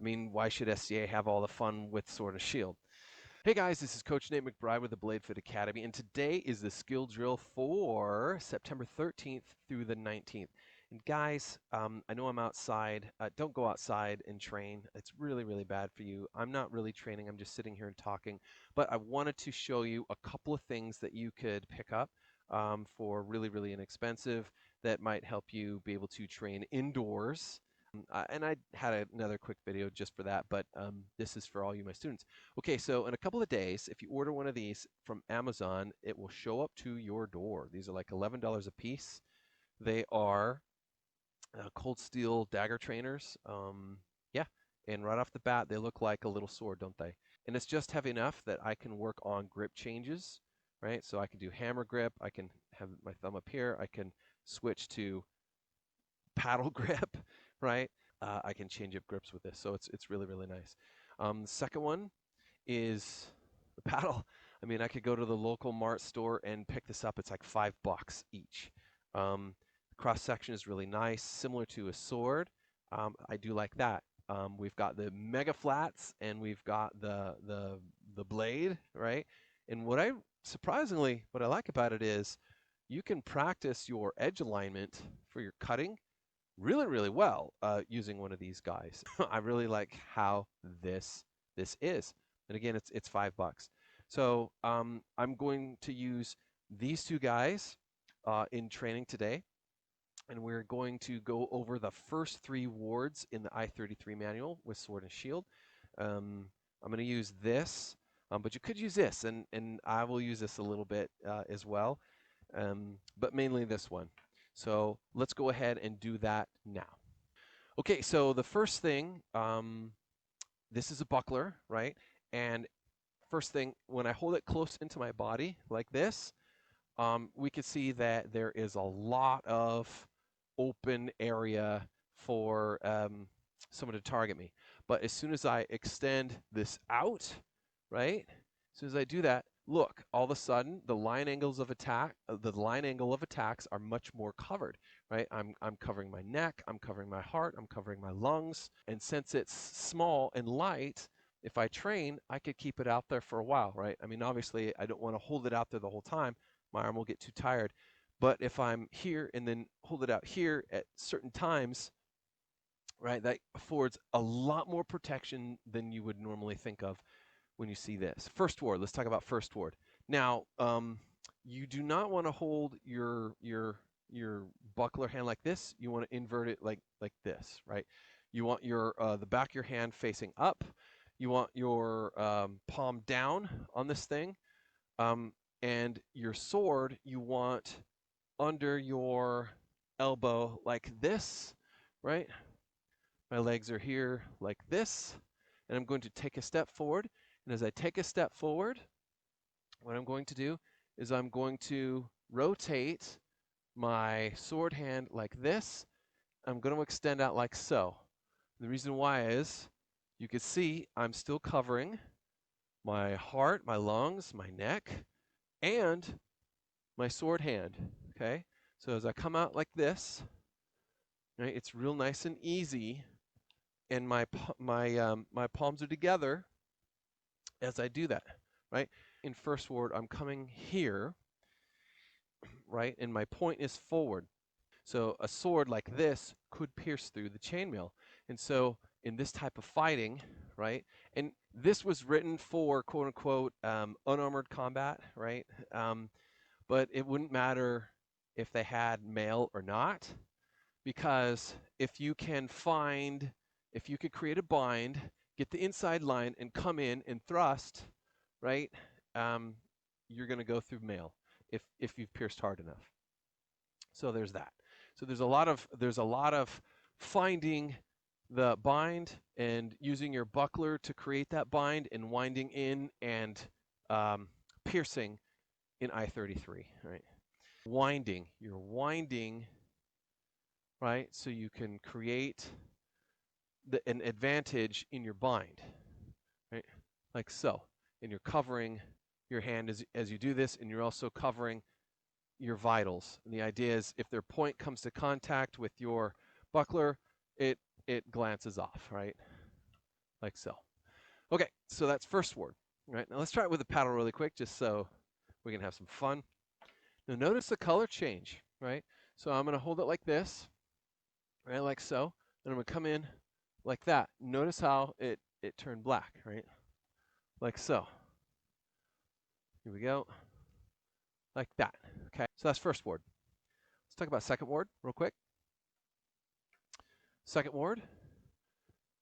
I mean, why should SCA have all the fun with Sword and Shield? Hey guys, this is Coach Nate McBride with the BladeFit Academy, and today is the skill drill for September 13th through the 19th. And guys, I know I'm outside. Don't go outside and train. It's really, really bad for you. I'm not really training. I'm just sitting here and talking. But I wanted to show you a couple of things that you could pick up for really, really inexpensive that might help you be able to train indoors. And I had another quick video just for that, but this is for all you, my students. Okay, so in a couple of days, if you order one of these from Amazon, it will show up to your door. These are like $11 a piece. They are cold steel Dagger trainers. Yeah, and right off the bat, they look like a little sword, don't they? And it's just heavy enough that I can work on grip changes, right? So I can do hammer grip. I can have my thumb up here. I can switch to paddle grip, right? I can change up grips with this, so it's really, really nice. The second one is the paddle. I mean, I could go to the local mart store and pick this up. It's like $5 each. The cross section is really nice, similar to a sword. I do like that. We've got the mega flats and we've got the blade, right? And what I like about it is you can practice your edge alignment for your cutting really, really well using one of these guys. I really like how this is. And again, it's $5. So I'm going to use these two guys in training today. And we're going to go over the first 3 wards in the I-33 manual with Sword and Shield. I'm going to use this, but you could use this, and I will use this a little bit as well, but mainly this one. So let's go ahead and do that now. Okay, so the first thing, this is a buckler, right? And first thing, when I hold it close into my body like this, we can see that there is a lot of open area for someone to target me. But as soon as I extend this out, right? As soon as I do that, look, all of a sudden the line angles of attack, the line angle of attacks are much more covered, right? I'm covering my neck, I'm covering my heart, I'm covering my lungs, and since it's small and light, if I train, I could keep it out there for a while, right? I mean, obviously, I don't want to hold it out there the whole time. My arm will get too tired. But if I'm here and then hold it out here at certain times, right, that affords a lot more protection than you would normally think of when you see this. First ward, let's talk about first ward. Now, you do not want to hold your buckler hand like this. You want to invert it like this, right? You want your the back of your hand facing up. You want your palm down on this thing. And your sword, you want under your elbow like this, right? My legs are here like this, and I'm going to take a step forward. And as I take a step forward, what I'm going to do is I'm going to rotate my sword hand like this. I'm going to extend out like so. The reason why is you can see I'm still covering my heart, my lungs, my neck, and my sword hand, okay? So as I come out like this, right, it's real nice and easy, and my palms are together as I do that, right? In first ward, I'm coming here, right, and my point is forward. So a sword like this could pierce through the chainmail. And so in this type of fighting, right, and this was written for quote unquote unarmored combat, right? But it wouldn't matter if they had mail or not, because if you can create a bind, get the inside line and come in and thrust, right, you're going to go through mail if you've pierced hard enough. So there's that. So there's a lot of finding the bind and using your buckler to create that bind and winding in and piercing in I-33, right? You're winding, right? So you can create an advantage in your bind, right? Like so. And you're covering your hand as you do this, and you're also covering your vitals. And the idea is if their point comes to contact with your buckler, it glances off, right? like so. Okay, so that's first word. All right, now let's try it with the paddle really quick, just so we can have some fun. Now notice the color change, right? So I'm going to hold it like this, right, like so. And I'm going to come in like that. Notice how it turned black, right? Like so. Here we go. Like that. Okay, so that's first word. Let's talk about second word real quick. Second word,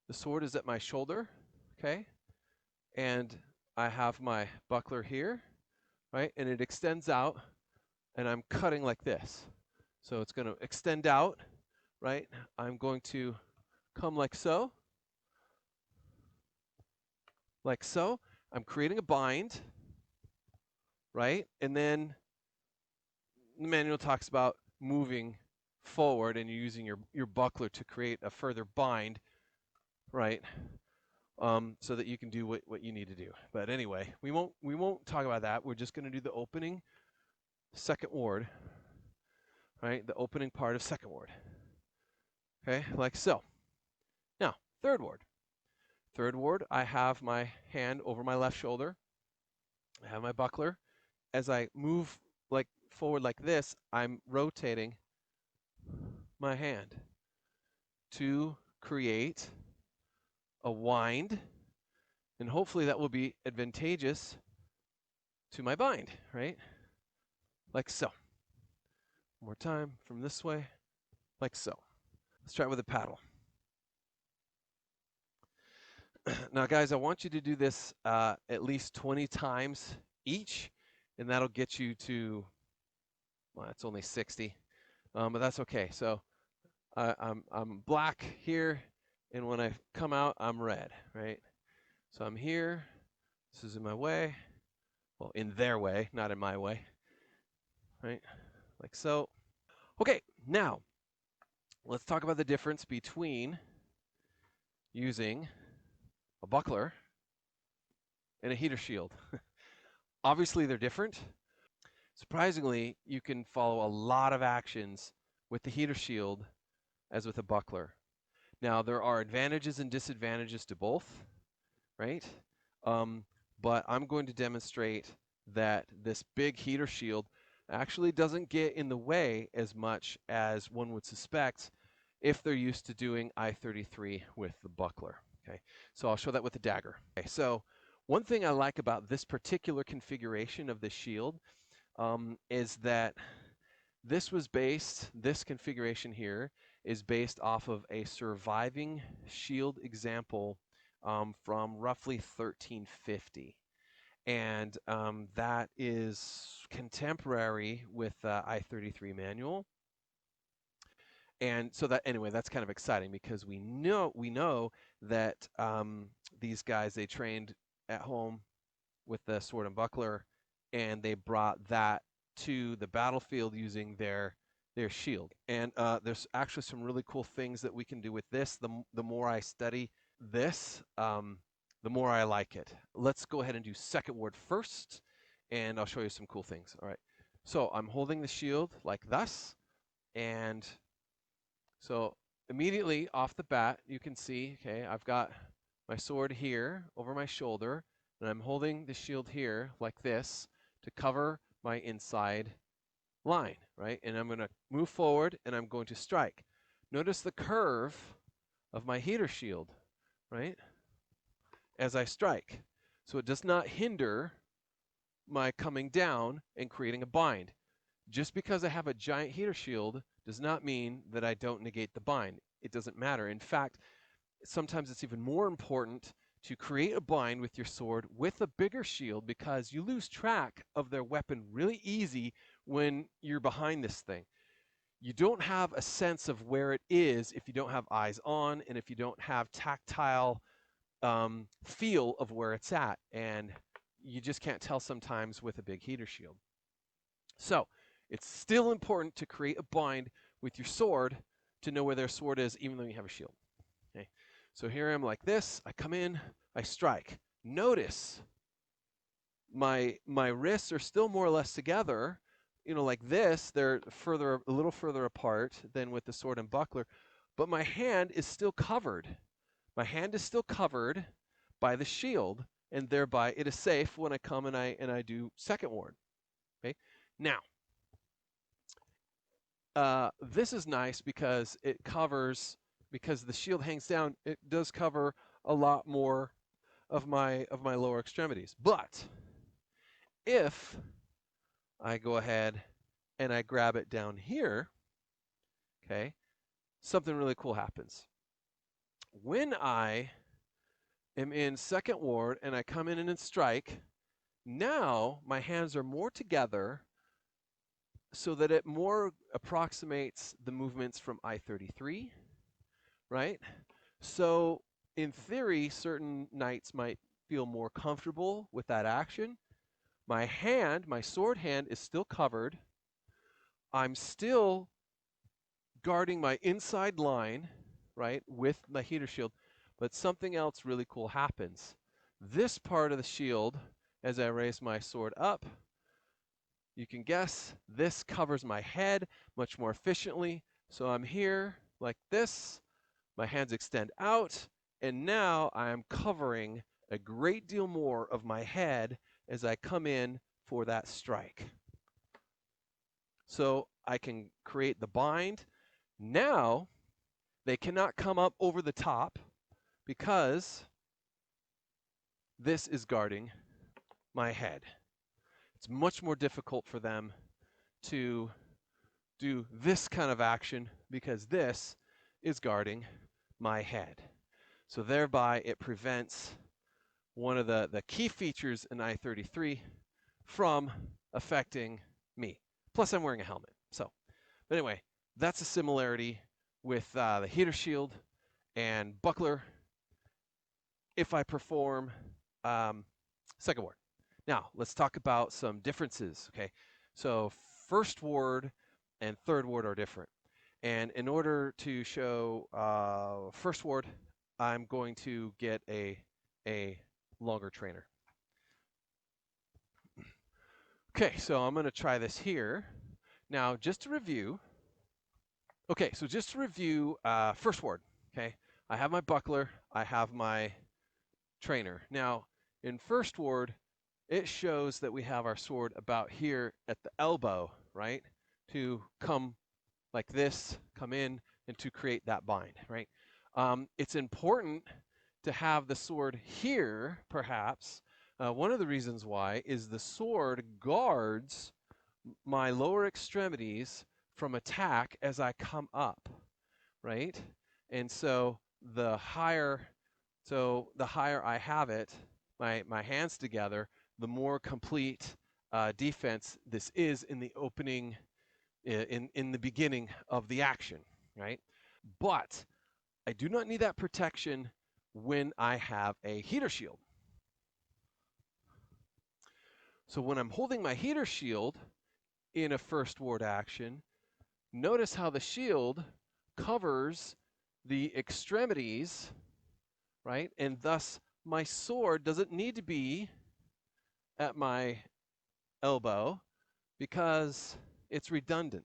the sword is at my shoulder, okay? And I have my buckler here, right? And it extends out, and I'm cutting like this. So it's going to extend out, right? I'm going to come like so. Like so. I'm creating a bind, right? And then the manual talks about moving forward and you're using your buckler to create a further bind, right? So that you can do what you need to do. But anyway, we won't talk about that. We're just going to do the opening second word, right? The opening part of second word. Okay, like so. Now, third word. Third word, I have my hand over my left shoulder. I have my buckler. As I move like forward like this, I'm rotating my hand to create a wind, and hopefully that will be advantageous to my bind, right? Like so. One more time from this way, like so. Let's try it with a paddle. Now, guys, I want you to do this at least 20 times each, and that'll get you to, well, it's only 60, but that's okay. So I'm black here, and when I come out, I'm red, right? So I'm here. This is in my way. Well, in their way, not in my way, right? Like so. Okay, now let's talk about the difference between using a buckler and a heater shield. Obviously, they're different. Surprisingly, you can follow a lot of actions with the heater shield as with a buckler. Now, there are advantages and disadvantages to both, right? But I'm going to demonstrate that this big heater shield actually doesn't get in the way as much as one would suspect if they're used to doing I-33 with the buckler. Okay, so I'll show that with the Dagger. Okay, so one thing I like about this particular configuration of the shield is that this configuration here is based off of a surviving shield example from roughly 1350. And that is contemporary with I-33 manual. And so that, anyway, that's kind of exciting because we know that these guys, they trained at home with the sword and buckler, and they brought that to the battlefield using their shield. And there's actually some really cool things that we can do with this. The more I study this, the more I like it. Let's go ahead and do second word first, and I'll show you some cool things. All right. So I'm holding the shield like thus, and so immediately off the bat, you can see, okay, I've got my sword here over my shoulder, and I'm holding the shield here like this to cover my inside line, right? And I'm going to move forward, and I'm going to strike. Notice the curve of my heater shield, right, as I strike. So it does not hinder my coming down and creating a bind. Just because I have a giant heater shield does not mean that I don't negate the bind. It doesn't matter. In fact, sometimes it's even more important to create a bind with your sword with a bigger shield because you lose track of their weapon really easy when you're behind this thing. You don't have a sense of where it is if you don't have eyes on and if you don't have tactile feel of where it's at. And you just can't tell sometimes with a big heater shield. So it's still important to create a bind with your sword to know where their sword is, even though you have a shield. Okay. So here I am like this. I come in, I strike. Notice my wrists are still more or less together. You know, like this, they're a little further apart than with the sword and buckler, but my hand is still covered. My hand is still covered by the shield, and thereby it is safe when I come and I do second ward. Okay. Now, this is nice because it covers, because the shield hangs down, it does cover a lot more of my lower extremities. But if I go ahead and I grab it down here, okay, something really cool happens. When I am in second ward and I come in and strike, now my hands are more together so that it more approximates the movements from I-33, right? So in theory, certain knights might feel more comfortable with that action. My hand, my sword hand, is still covered. I'm still guarding my inside line, right, with my heater shield, but something else really cool happens. This part of the shield, as I raise my sword up, you can guess this covers my head much more efficiently. So I'm here like this, my hands extend out, and now I am covering a great deal more of my head as I come in for that strike. So I can create the bind. Now they cannot come up over the top because this is guarding my head. It's much more difficult for them to do this kind of action because this is guarding my head. So thereby it prevents one of the key features in I-33 from affecting me. Plus I'm wearing a helmet. So, but anyway, that's a similarity with the heater shield and buckler if I perform second ward. Now, let's talk about some differences, okay? So first ward and third ward are different. And in order to show first ward, I'm going to get a longer trainer. Okay, so I'm going to try this here. Now, just to review. Okay, so just to review first ward, okay? I have my buckler, I have my trainer. Now, in first ward, it shows that we have our sword about here at the elbow, right? To come like this, come in, and to create that bind, right? It's important to have the sword here, perhaps. One of the reasons why is the sword guards my lower extremities from attack as I come up, right? And so the higher I have it, my hands together, the more complete defense this is in the opening, in the beginning of the action, right? But I do not need that protection when I have a heater shield. So when I'm holding my heater shield in a first ward action, notice how the shield covers the extremities, right? And thus my sword doesn't need to be at my elbow because it's redundant.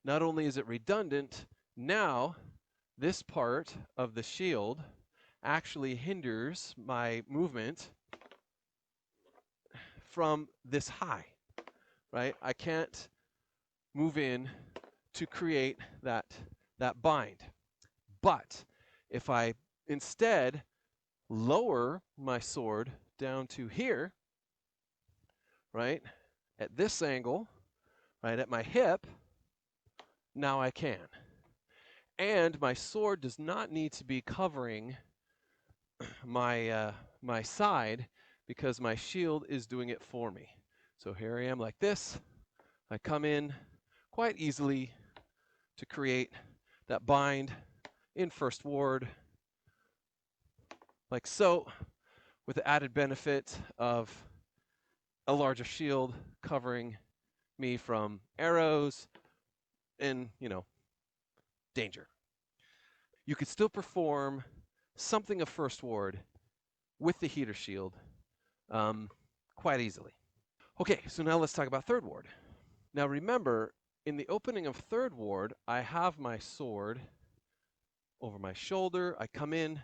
Not only is it redundant, now this part of the shield actually hinders my movement from this high, right? I can't move in to create that bind. But if I instead lower my sword down to here, right, at this angle, right at my hip, now I can. And my sword does not need to be covering my my side because my shield is doing it for me. So here I am like this. I come in quite easily to create that bind in first ward, like so, with the added benefit of a larger shield covering me from arrows and, danger. You could still perform something of first ward with the heater shield quite easily. Okay, so now let's talk about third ward. Now remember, in the opening of third ward, I have my sword over my shoulder. I come in,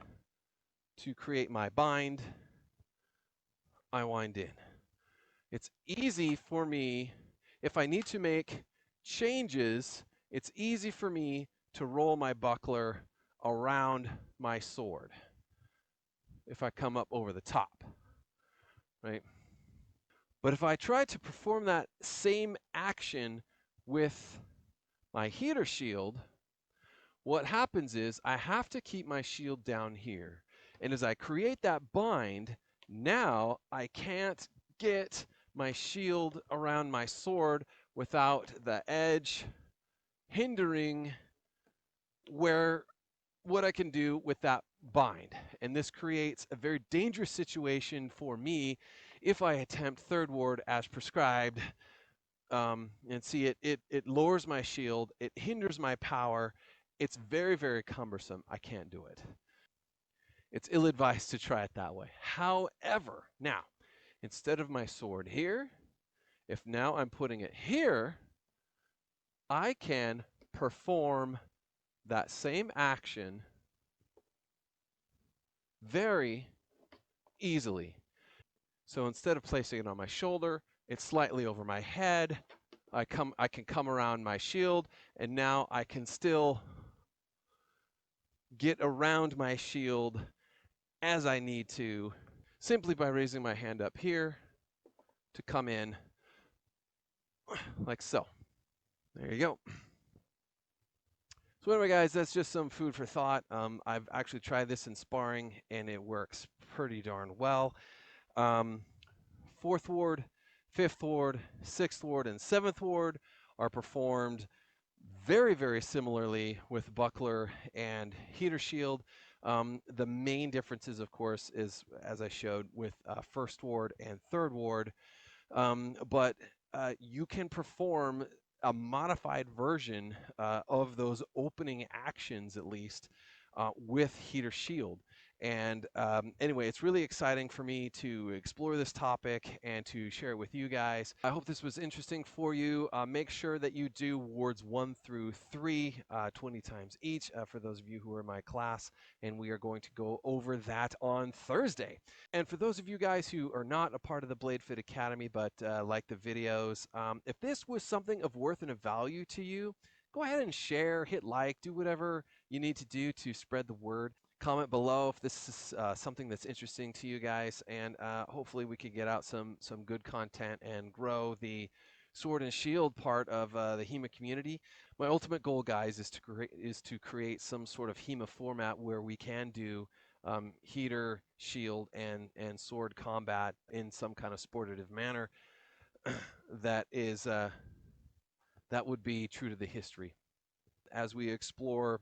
to create my bind, I wind in. It's easy for me, if I need to make changes, it's easy for me to roll my buckler around my sword if I come up over the top, right? But if I try to perform that same action with my heater shield, what happens is I have to keep my shield down here. And as I create that bind, now I can't get my shield around my sword without the edge hindering what I can do with that bind. And this creates a very dangerous situation for me if I attempt third ward as prescribed. And see, it lowers my shield, it hinders my power. It's very, very cumbersome. I can't do it. It's ill-advised to try it that way. However, now, instead of my sword here, if now I'm putting it here, I can perform that same action very easily. So instead of placing it on my shoulder, it's slightly over my head. I can come around my shield, and now I can still get around my shield as I need to, simply by raising my hand up here to come in like so. There you go. So anyway, guys, that's just some food for thought. I've actually tried this in sparring, and it works pretty darn well. Fourth ward, fifth ward, sixth ward, and seventh ward are performed very, very similarly with buckler and heater shield. The main differences, of course, is, as I showed, with first ward and third ward. But you can perform a modified version of those opening actions, at least, with heater shield. And anyway, it's really exciting for me to explore this topic and to share it with you guys. I hope this was interesting for you. Make sure that you do wards 1 through 3, 20 times each, for those of you who are in my class, and we are going to go over that on Thursday. And for those of you guys who are not a part of the BladeFit Academy but like the videos, if this was something of worth and of value to you, go ahead and share, hit like, do whatever you need to do to spread the word. Comment below if this is something that's interesting to you guys, and hopefully we can get out some good content and grow the sword and shield part of the HEMA community. My ultimate goal, guys, is to create some sort of HEMA format where we can do heater, shield, and sword combat in some kind of sportative manner that is that would be true to the history. As we explore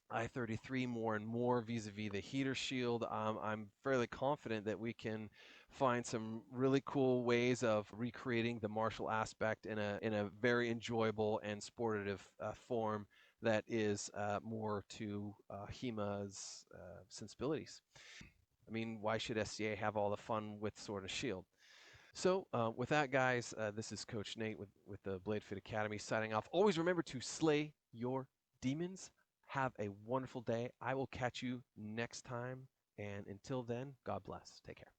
I-33 more and more vis-a-vis the heater shield, I'm fairly confident that we can find some really cool ways of recreating the martial aspect in a very enjoyable and sportative form that is more to HEMA's sensibilities. I mean, why should SCA have all the fun with Sword and Shield? So with that, guys, this is Coach Nate with the BladeFit Academy signing off. Always remember to slay your demons. Have a wonderful day. I will catch you next time. And until then, God bless. Take care.